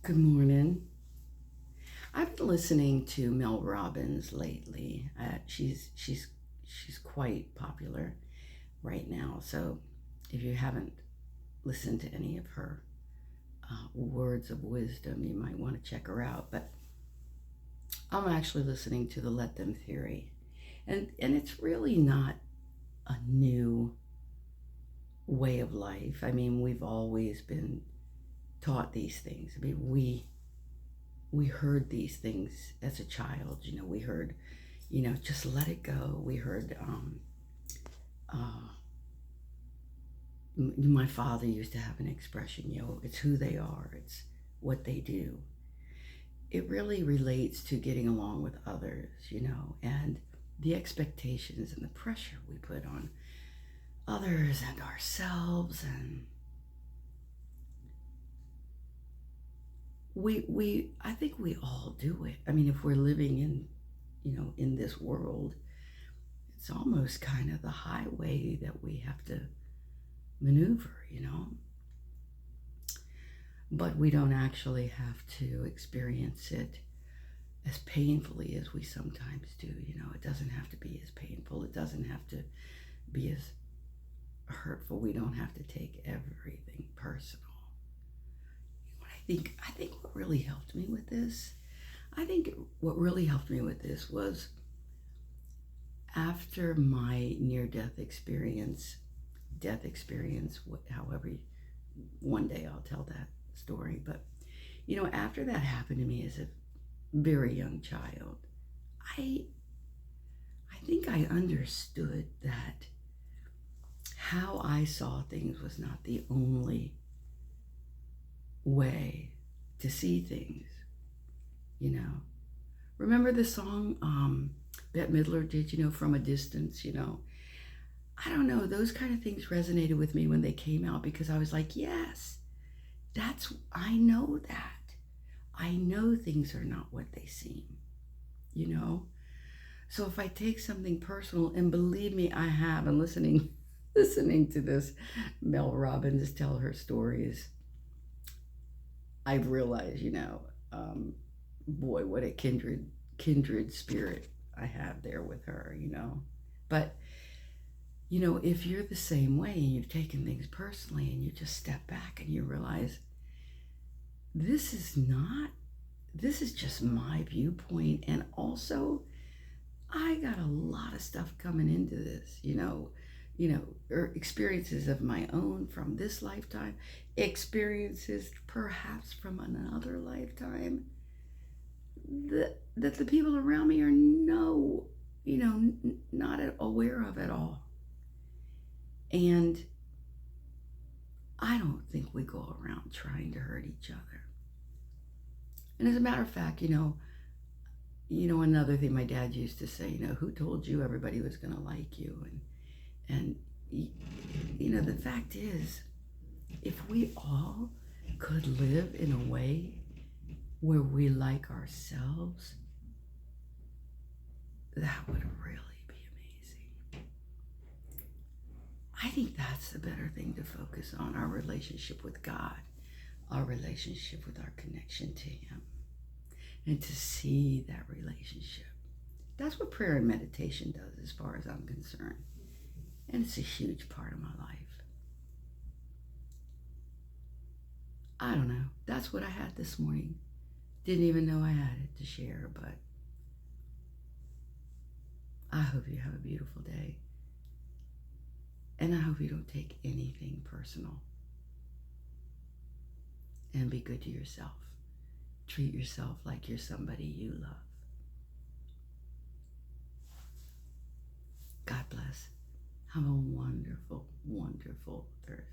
Good morning. I've been listening to Mel Robbins lately. She's quite popular right now. So if you haven't listened to any of her words of wisdom, you might want to check her out. But I'm actually listening to the Let Them theory, and it's really not a new way of life. I mean, we've always been taught these things. I mean, we heard these things as a child. We heard, just let it go. We heard, uh, my father used to have an expression, it's who they are, it's what they do. It really relates to getting along with others, and the expectations and the pressure we put on others and ourselves. And I think we all do it. I mean, if we're living in this world, it's almost kind of the highway that we have to maneuver. But we don't actually have to experience it as painfully as we sometimes do. It doesn't have to be as painful. It doesn't have to be as hurtful. We don't have to take everything personal. I think what really helped me with this, I think what really helped me with this was after my death experience, however, one day I'll tell that story. But, after that happened to me as a very young child, I, I think I understood that how I saw things was not the only way to see things, you know. Remember the song Bette Midler did, From a Distance, I don't know, those kind of things resonated with me when they came out because I was like, yes, I know that. I know things are not what they seem, you know? So if I take something personal, and believe me, I have, and listening to this Mel Robbins tell her stories, I've realized, boy, what a kindred spirit I have there with her. But if you're the same way and you've taken things personally and you just step back and you realize this is just my viewpoint, and also I got a lot of stuff coming into this, or experiences of my own from this lifetime, experiences perhaps from another lifetime that the people around me are not aware of at all. And I don't think we go around trying to hurt each other. And as a matter of fact, another thing my dad used to say, who told you everybody was going to like you? And the fact is, if we all could live in a way where we like ourselves, that would really be amazing. I think that's the better thing to focus on, our relationship with God, our relationship with our connection to Him, and to see that relationship. That's what prayer and meditation does, as far as I'm concerned. And it's a huge part of my life. I don't know. That's what I had this morning. Didn't even know I had it to share, but I hope you have a beautiful day. And I hope you don't take anything personal. And be good to yourself. Treat yourself like you're somebody you love. God bless. Have a wonderful, wonderful Thursday.